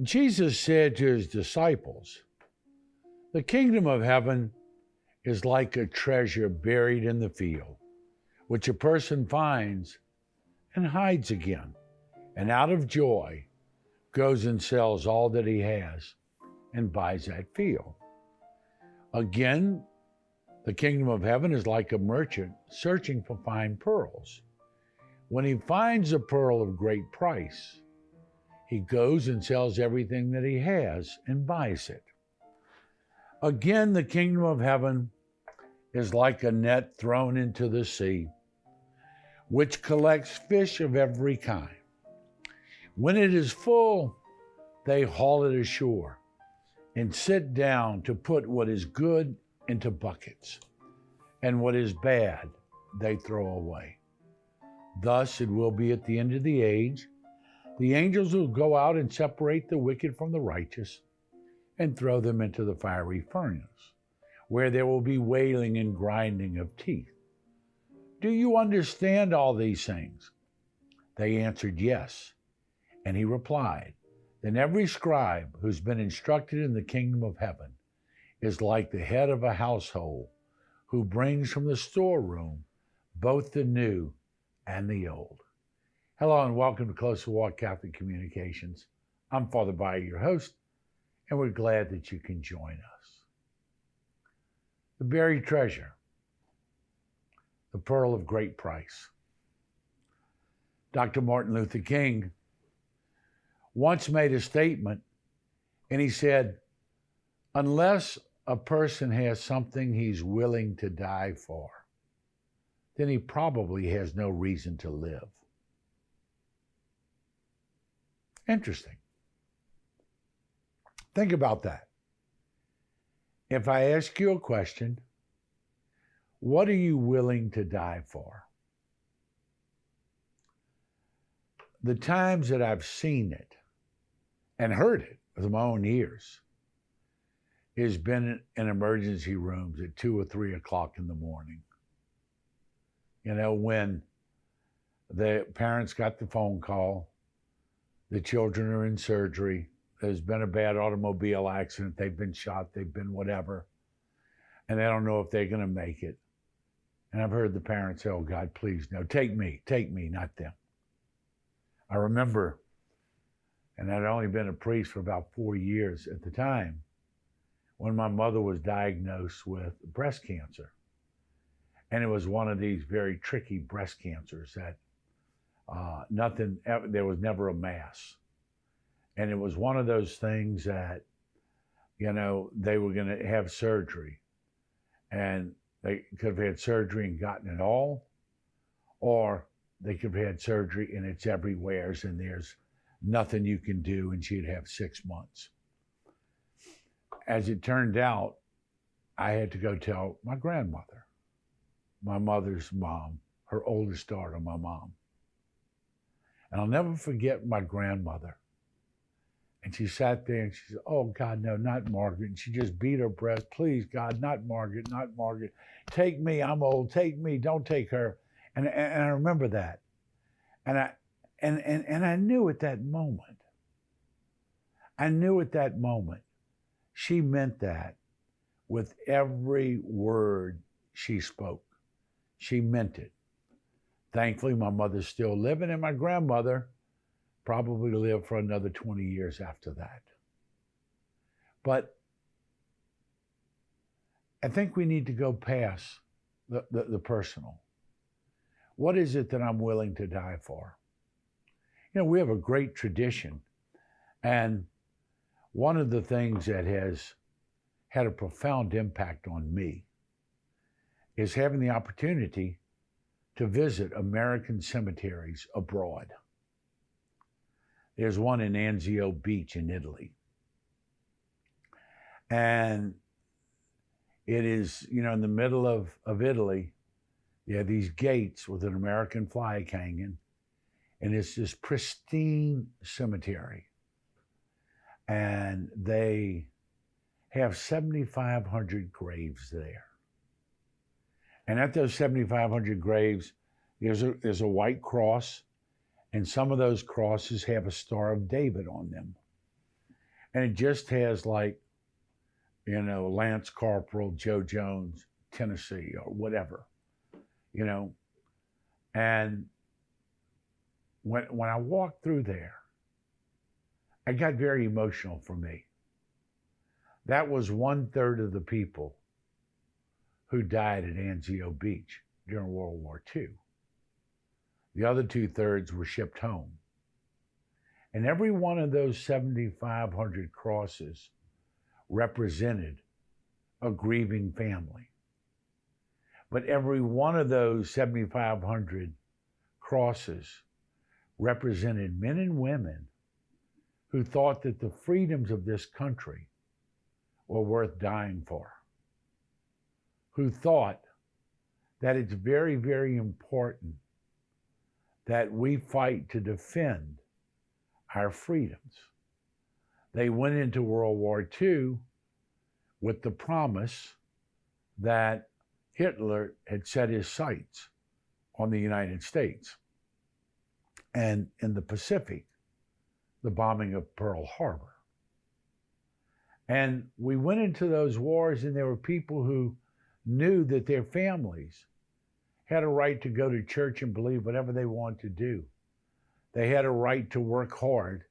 Jesus said to his disciples, "The kingdom of heaven is like a treasure buried in the field, which a person finds and hides again, and out of joy goes and sells all that he has and buys that field." Again, the kingdom of heaven is like a merchant searching for fine pearls. When he finds a pearl of great price, he goes and sells everything that he has and buys it. Again, the kingdom of heaven is like a net thrown into the sea, which collects fish of every kind. When it is full, they haul it ashore and sit down to put what is good into buckets, and what is bad they throw away. Thus it will be at the end of the age. The angels will go out and separate the wicked from the righteous and throw them into the fiery furnace, where there will be wailing and grinding of teeth. Do you understand all these things? They answered, yes. And he replied, then every scribe who's been instructed in the kingdom of heaven is like the head of a household who brings from the storeroom both the new and the old. Hello and welcome to Closer Walk Catholic Communications. I'm Father Bayer, your host, and we're glad that you can join us. The buried treasure, the pearl of great price. Dr. Martin Luther King once made a statement, and he said, unless a person has something he's willing to die for, then he probably has no reason to live. Interesting. Think about that. If I ask you a question, what are you willing to die for? The times that I've seen it and heard it with my own ears has been in emergency rooms at 2 or 3 o'clock in the morning. You know, when the parents got the phone call, the children are in surgery, there's been a bad automobile accident, they've been shot, they've been whatever, and they don't know if they're going to make it. And I've heard the parents say, oh God, please, no, take me, not them. I remember, and I'd only been a priest for about 4 years at the time, when my mother was diagnosed with breast cancer. And it was one of these very tricky breast cancers that there was never a mass. And it was one of those things that, you know, they were going to have surgery. And they could have had surgery and gotten it all, or they could have had surgery and it's everywhere and there's nothing you can do, and she'd have 6 months. As it turned out, I had to go tell my grandmother, my mother's mom, her oldest daughter, my mom. And I'll never forget my grandmother. And she sat there and she said, oh God, no, not Margaret. And she just beat her breast. Please, God, not Margaret, not Margaret. Take me, I'm old, take me, don't take her. And I remember that. And I knew at that moment, she meant that with every word she spoke. She meant it. Thankfully, my mother's still living, and my grandmother probably lived for another 20 years after that. But I think we need to go past the personal. What is it that I'm willing to die for? You know, we have a great tradition, and one of the things that has had a profound impact on me is having the opportunity to visit American cemeteries abroad. There's one in Anzio Beach in Italy. And it is, you know, in the middle of Italy, you have these gates with an American flag hanging, and it's this pristine cemetery. And they have 7,500 graves there. And at those 7,500 graves, there's a white cross, and some of those crosses have a Star of David on them. And it just has like, Lance Corporal Joe Jones, Tennessee, or whatever, you know. And when I walked through there, I got very emotional for me. That was 1/3 of the people who died at Anzio Beach during World War II. The other 2/3 were shipped home. And every one of those 7,500 crosses represented a grieving family. But every one of those 7,500 crosses represented men and women who thought that the freedoms of this country were worth dying for, who thought that it's very, very important that we fight to defend our freedoms. They went into World War II with the promise that Hitler had set his sights on the United States. And in the Pacific, the bombing of Pearl Harbor. And we went into those wars, and there were people who knew that their families had a right to go to church and believe whatever they wanted to do. They had a right to work hard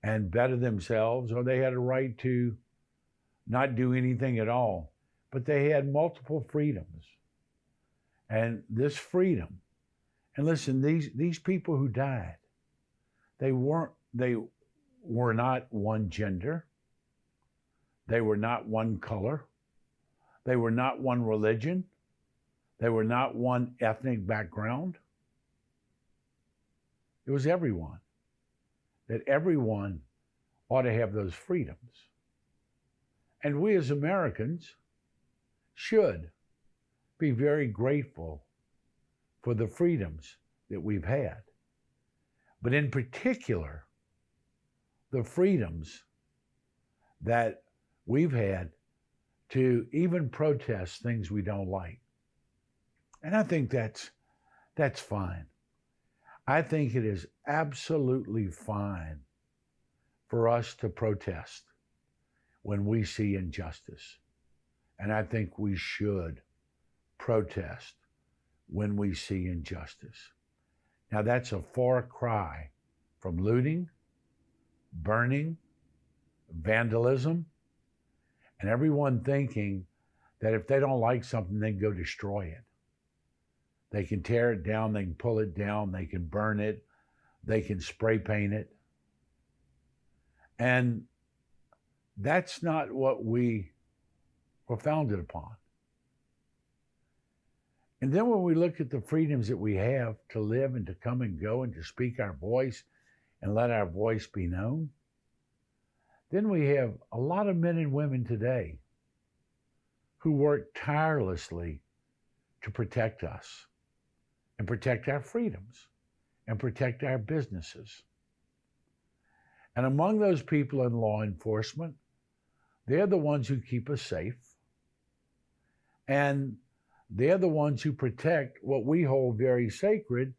and better themselves, or they had a right to not do anything at all. But they had multiple freedoms. And this freedom, and listen, these people who died, they were not one gender. They were not one color. They were not one religion. They were not one ethnic background. It was everyone. That everyone ought to have those freedoms. And we as Americans should be very grateful for the freedoms that we've had. But in particular, the freedoms that we've had to even protest things we don't like. And I think that's fine. I think it is absolutely fine for us to protest when we see injustice. And I think we should protest when we see injustice. Now that's a far cry from looting, burning, vandalism, and everyone thinking that if they don't like something, they can go destroy it. They can tear it down, they can pull it down, they can burn it, they can spray paint it. And that's not what we were founded upon. And then when we look at the freedoms that we have to live and to come and go and to speak our voice and let our voice be known, then we have a lot of men and women today who work tirelessly to protect us and protect our freedoms and protect our businesses. And among those people in law enforcement, they're the ones who keep us safe. And they're the ones who protect what we hold very sacred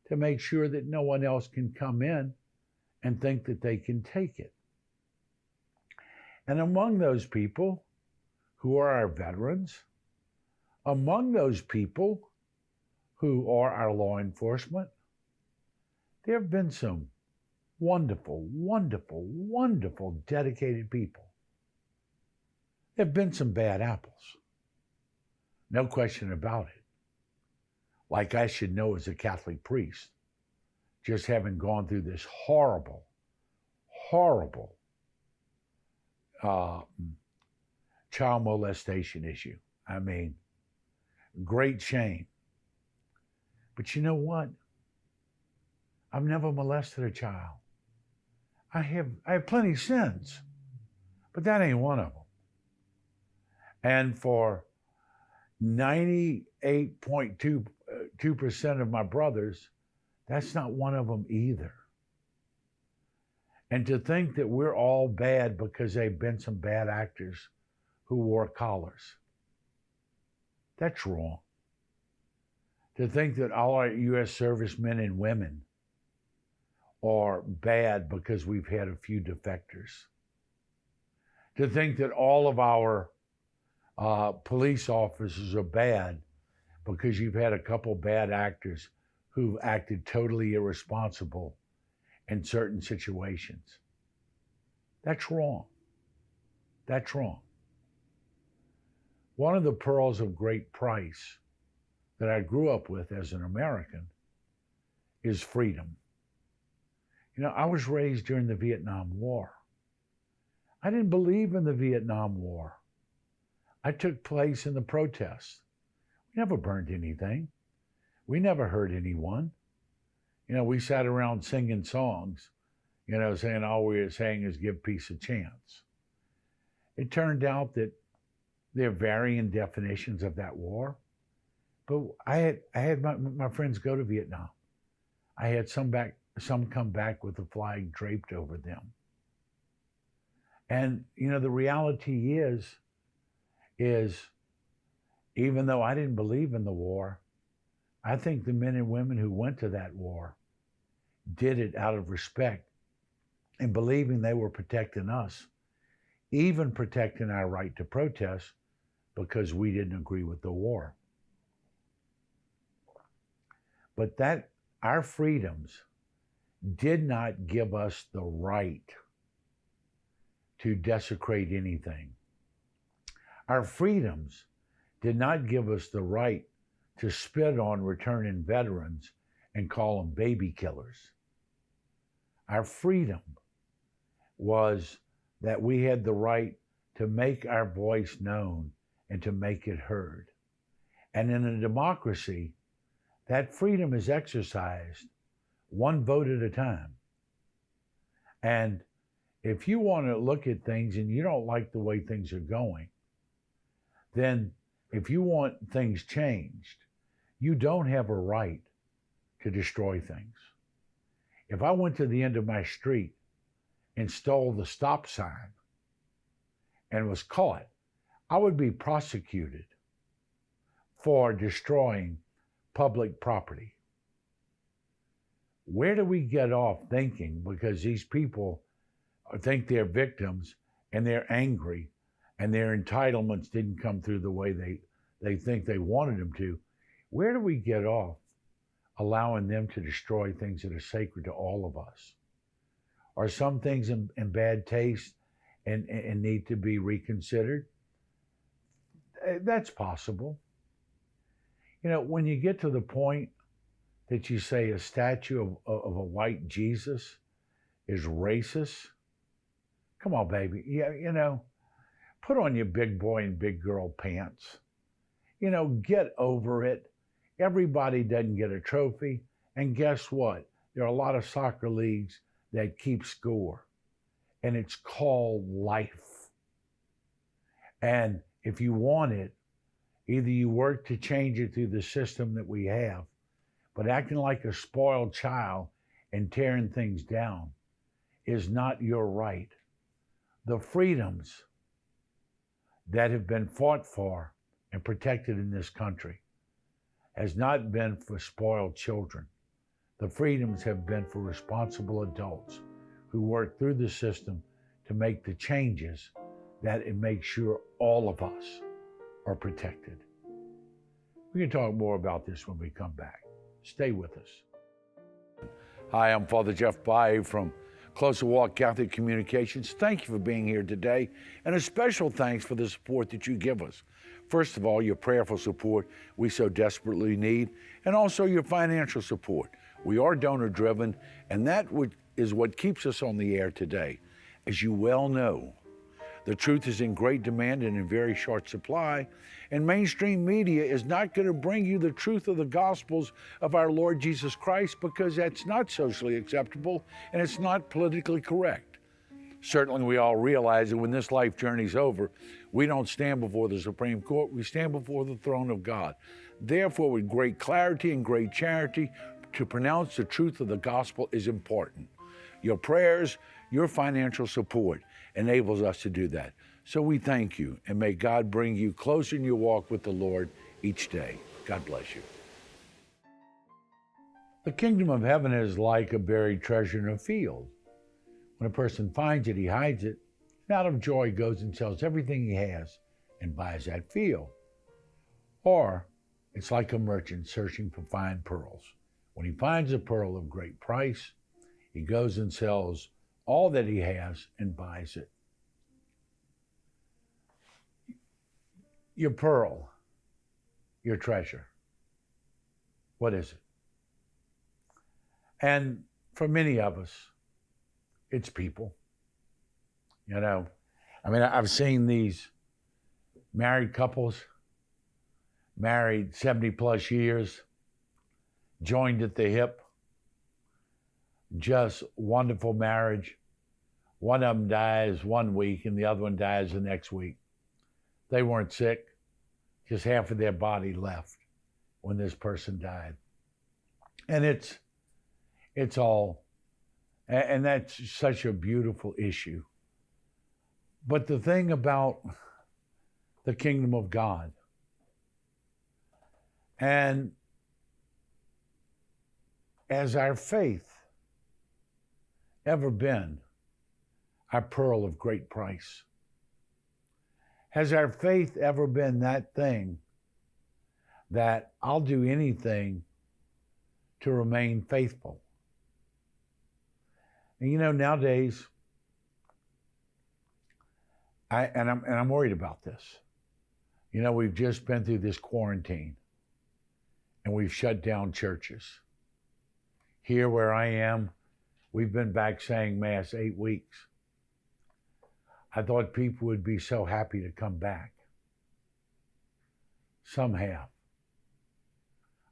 to make sure that no one else can come in and think that they can take it. And among those people who are our veterans, among those people who are our law enforcement, there have been some wonderful, wonderful, wonderful, dedicated people. There have been some bad apples. No question about it. Like I should know as a Catholic priest, just having gone through this horrible, horrible child molestation issue. I mean, great shame. But you know what? I've never molested a child. I have plenty of sins, but that ain't one of them. And for 98.2% of my brothers, that's not one of them either. And to think that we're all bad because they've been some bad actors who wore collars, that's wrong. To think that all our U.S. servicemen and women are bad because we've had a few defectors, to think that all of our police officers are bad because you've had a couple bad actors who've acted totally irresponsible in certain situations. That's wrong. That's wrong. One of the pearls of great price that I grew up with as an American is freedom. You know, I was raised during the Vietnam War. I didn't believe in the Vietnam War. I took place in the protests. We never burned anything. We never hurt anyone. You know, we sat around singing songs, you know, saying all we were saying is give peace a chance. It turned out that there are varying definitions of that war. But I had my friends go to Vietnam. I had some come back with the flag draped over them. And, you know, the reality is even though I didn't believe in the war, I think the men and women who went to that war did it out of respect and believing they were protecting us, even protecting our right to protest because we didn't agree with the war. But that our freedoms did not give us the right to desecrate anything. Our freedoms did not give us the right to spit on returning veterans and call them baby killers. Our freedom was that we had the right to make our voice known and to make it heard. And in a democracy, that freedom is exercised one vote at a time. And if you want to look at things and you don't like the way things are going, then if you want things changed, you don't have a right to destroy things. If I went to the end of my street and stole the stop sign and was caught, I would be prosecuted for destroying public property. Where do we get off thinking because these people think they're victims and they're angry and their entitlements didn't come through the way they think they wanted them to? Where do we get off allowing them to destroy things that are sacred to all of us? Are some things in bad taste and need to be reconsidered? That's possible. You know, when you get to the point that you say a statue of a white Jesus is racist, come on, baby. Yeah, you know, put on your big boy and big girl pants. You know, get over it. Everybody doesn't get a trophy. And guess what? There are a lot of soccer leagues that keep score. And it's called life. And if you want it, either you work to change it through the system that we have, but acting like a spoiled child and tearing things down is not your right. The freedoms that have been fought for and protected in this country has not been for spoiled children. The freedoms have been for responsible adults who work through the system to make the changes that it makes sure all of us are protected. We can talk more about this when we come back. Stay with us. Hi, I'm Father Jeff Baye from Closer Walk Catholic Communications. Thank you for being here today, and a special thanks for the support that you give us. First of all, your prayerful support we so desperately need, and also your financial support. We are donor-driven, and that is what keeps us on the air today. As you well know, the truth is in great demand and in very short supply, and mainstream media is not going to bring you the truth of the Gospels of our Lord Jesus Christ because that's not socially acceptable and it's not politically correct. Certainly we all realize that when this life journey's over, we don't stand before the Supreme Court, we stand before the throne of God. Therefore, with great clarity and great charity, to pronounce the truth of the gospel is important. Your prayers, your financial support enables us to do that. So we thank you, and may God bring you closer in your walk with the Lord each day. God bless you. The kingdom of heaven is like a buried treasure in a field. When a person finds it, he hides it, and out of joy goes and sells everything he has and buys that field. Or it's like a merchant searching for fine pearls. When he finds a pearl of great price, he goes and sells all that he has and buys it. Your pearl, your treasure, what is it? And for many of us, it's people. You know, I mean, I've seen these married couples, married 70 plus years, joined at the hip, just wonderful marriage. One of them dies one week and the other one dies the next week. They weren't sick, just half of their body left when this person died. And it's all, and that's such a beautiful issue. But the thing about the kingdom of God, and has our faith ever been our pearl of great price? Has our faith ever been that thing that I'll do anything to remain faithful? And you know, nowadays, I'm worried about this. You know, we've just been through this quarantine and we've shut down churches. Here where I am, we've been back saying Mass 8 weeks. I thought people would be so happy to come back. Some have.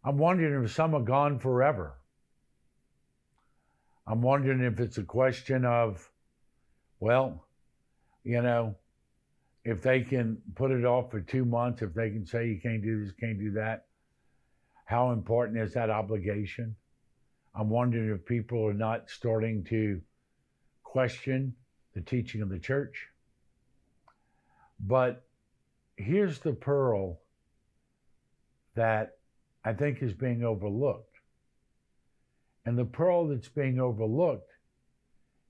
I'm wondering if some are gone forever. I'm wondering if it's a question of, well, you know, if they can put it off for 2 months, if they can say you can't do this, can't do that, how important is that obligation? I'm wondering if people are not starting to question the teaching of the church. But here's the pearl that I think is being overlooked. And the pearl that's being overlooked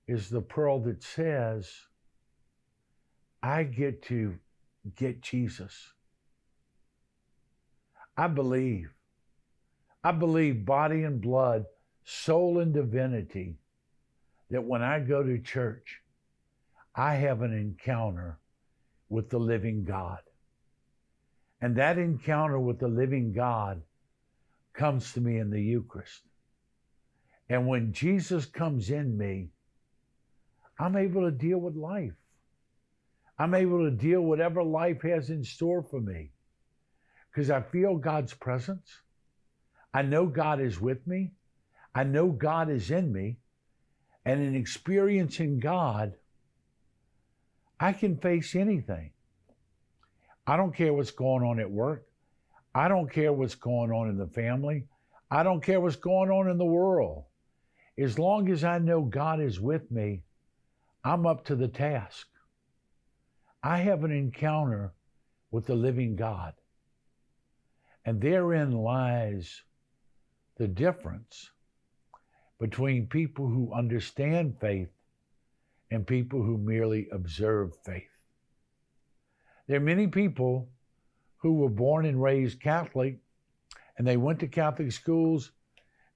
is the pearl that says, I get to get Jesus. I believe body and blood, soul and divinity, that when I go to church, I have an encounter with the living God. And that encounter with the living God comes to me in the Eucharist. And when Jesus comes in me, I'm able to deal with life. I'm able to deal with whatever life has in store for me because I feel God's presence. I know God is with me. I know God is in me. And in experiencing God, I can face anything. I don't care what's going on at work. I don't care what's going on in the family. I don't care what's going on in the world. As long as I know God is with me, I'm up to the task. I have an encounter with the living God. And therein lies the difference between people who understand faith and people who merely observe faith. There are many people who were born and raised Catholic, and they went to Catholic schools,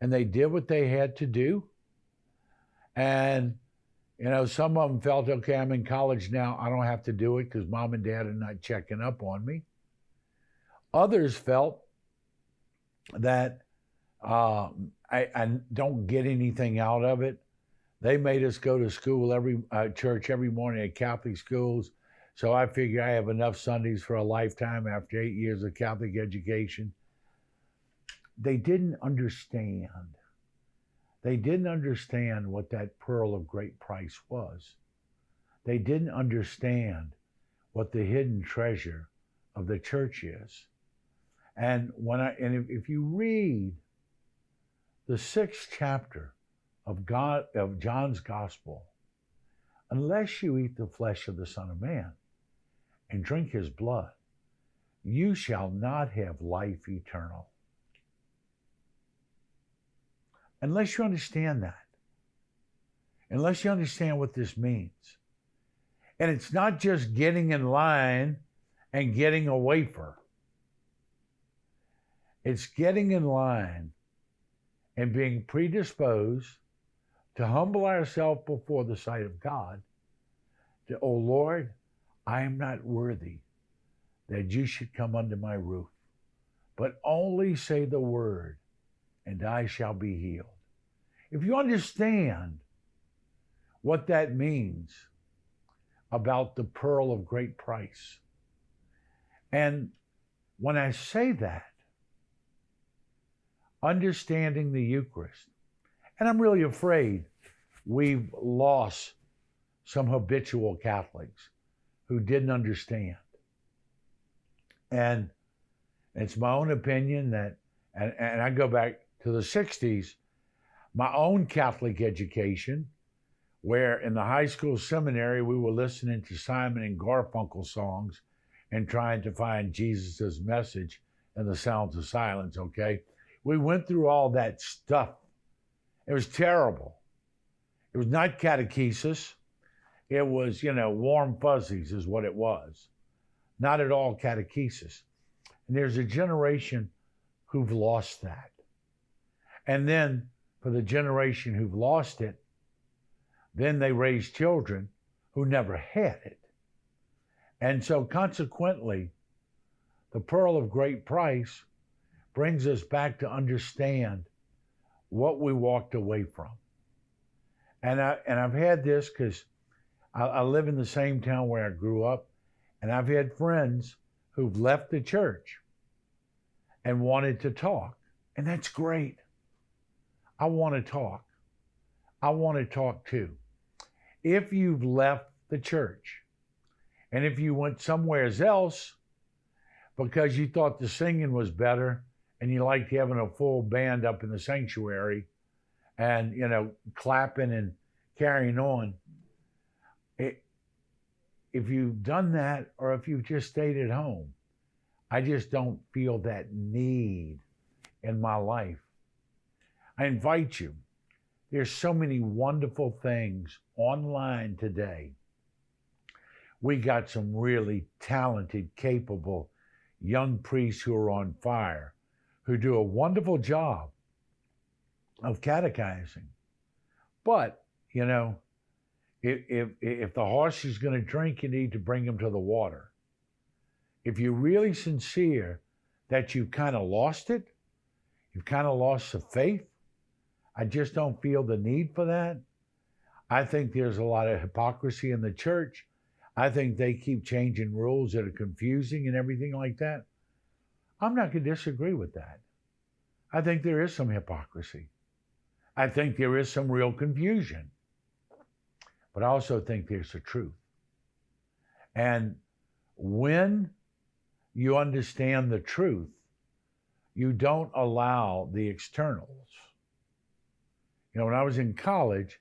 and they did what they had to do. And, you know, some of them felt, okay, I'm in college now, I don't have to do it because mom and dad are not checking up on me. Others felt that I don't get anything out of it. They made us go to school, church every morning at Catholic schools. So I figure I have enough Sundays for a lifetime after 8 years of Catholic education. They didn't understand. They didn't understand what that pearl of great price was. They didn't understand what the hidden treasure of the church is. And if you read the 6th chapter of John's Gospel, unless you eat the flesh of the Son of Man and drink his blood, you shall not have life eternal. Unless you understand that, unless you understand what this means, And it's not just getting in line and getting a wafer. It's getting in line and being predisposed to humble ourselves before the sight of God. To, oh Lord, I am not worthy that you should come under my roof, but only say the word and I shall be healed. If you understand what that means about the pearl of great price, and when I say that, understanding the Eucharist, and I'm really afraid we've lost some habitual Catholics who didn't understand. And it's my own opinion that, and I go back to the 60s, my own Catholic education, where in the high school seminary we were listening to Simon and Garfunkel songs and trying to find Jesus' message in the sounds of silence, okay? We went through all that stuff. It was terrible. It was not catechesis. It was, warm fuzzies is what it was. Not at all catechesis. And there's a generation who've lost that. And then for the generation who've lost it, then they raise children who never had it. And so consequently, the pearl of great price brings us back to understand what we walked away from. And I've had this because I live in the same town where I grew up, and I've had friends who've left the church and wanted to talk. And that's great. I want to talk. I want to talk too. If you've left the church, and if you went somewhere else because you thought the singing was better and you liked having a full band up in the sanctuary and, clapping and carrying on, if you've done that or if you've just stayed at home, I just don't feel that need in my life. I invite you. There's so many wonderful things online today. We got some really talented, capable young priests who are on fire, who do a wonderful job of catechizing. But, if the horse is going to drink, you need to bring him to the water. If you're really sincere that you've kind of lost it, you've kind of lost the faith, I just don't feel the need for that. I think there's a lot of hypocrisy in the church. I think they keep changing rules that are confusing and everything like that. I'm not going to disagree with that. I think there is some hypocrisy. I think there is some real confusion. But I also think there's the truth. And when you understand the truth, you don't allow the externals. When I was in college,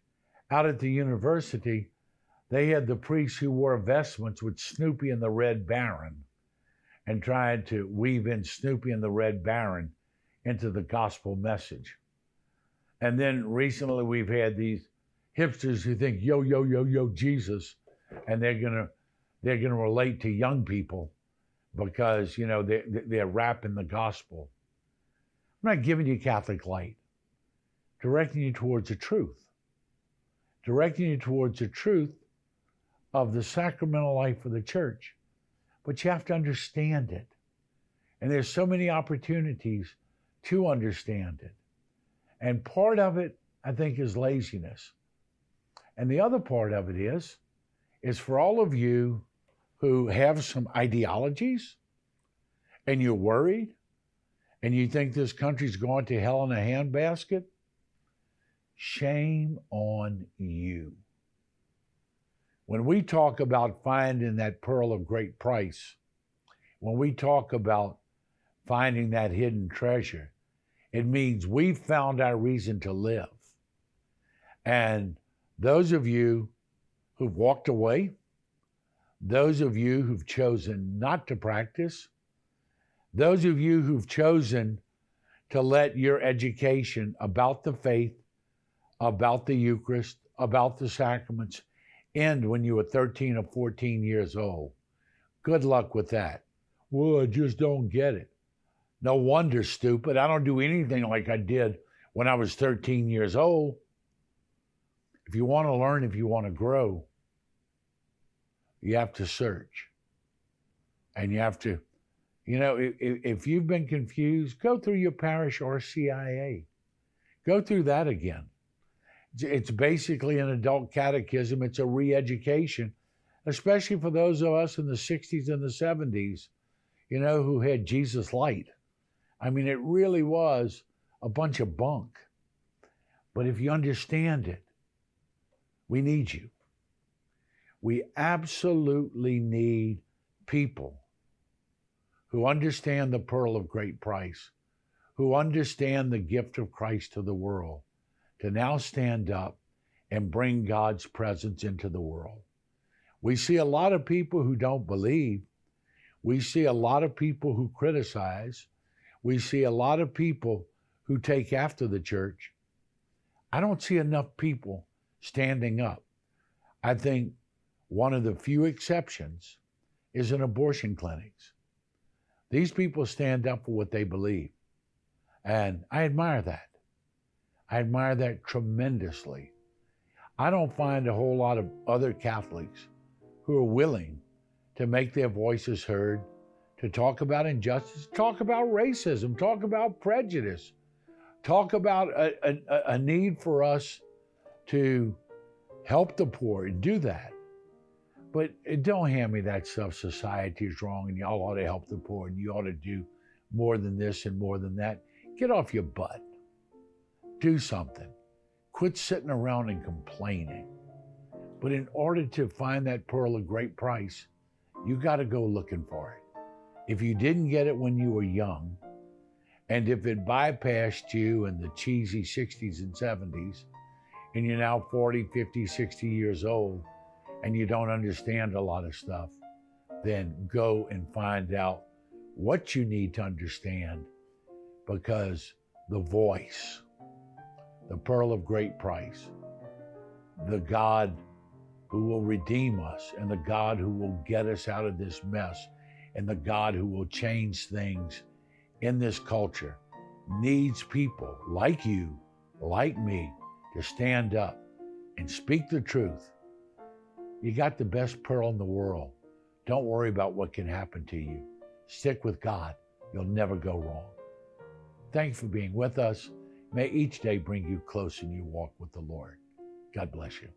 out at the university, they had the priests who wore vestments with Snoopy and the Red Baron and tried to weave in Snoopy and the Red Baron into the gospel message. And then recently we've had these hipsters who think, yo, yo, yo, yo, Jesus, and they're gonna relate to young people because, they're rapping the gospel. I'm not giving you Catholic light, directing you towards the truth. Directing you towards the truth of the sacramental life of the church. But you have to understand it. And there's so many opportunities to understand it. And part of it, I think, is laziness. And the other part of it is for all of you who have some ideologies and you're worried and you think this country's going to hell in a handbasket, shame on you. When we talk about finding that pearl of great price, when we talk about finding that hidden treasure, it means we've found our reason to live. And those of you who've walked away, those of you who've chosen not to practice, those of you who've chosen to let your education about the faith, about the Eucharist, about the sacraments, end when you were 13 or 14 years old. Good luck with that. Well, I just don't get it. No wonder, stupid. I don't do anything like I did when I was 13 years old. If you want to learn, if you want to grow, you have to search. And you have to, if you've been confused, go through your parish RCIA. Go through that again. It's basically an adult catechism. It's a re-education, especially for those of us in the 60s and the 70s, who had Jesus Light. I mean, it really was a bunch of bunk. But if you understand it, we need you. We absolutely need people who understand the pearl of great price, who understand the gift of Christ to the world, to now stand up and bring God's presence into the world. We see a lot of people who don't believe. We see a lot of people who criticize. We see a lot of people who take after the church. I don't see enough people standing up. I think one of the few exceptions is in abortion clinics. These people stand up for what they believe. And I admire that. I admire that tremendously. I don't find a whole lot of other Catholics who are willing to make their voices heard, to talk about injustice, talk about racism, talk about prejudice, talk about a need for us to help the poor and do that. But don't hand me that stuff, society is wrong and y'all ought to help the poor and you ought to do more than this and more than that. Get off your butt. Do something. Quit sitting around and complaining. But in order to find that pearl of great price, you got to go looking for it. If you didn't get it when you were young, and if it bypassed you in the cheesy 60s and 70s, and you're now 40, 50, 60 years old, and you don't understand a lot of stuff, then go and find out what you need to understand, because the voice, the pearl of great price, the God who will redeem us, and the God who will get us out of this mess, and the God who will change things in this culture, needs people like you, like me, to stand up and speak the truth. You got the best pearl in the world. Don't worry about what can happen to you. Stick with God. You'll never go wrong. Thanks for being with us. May each day bring you closer in your walk with the Lord. God bless you.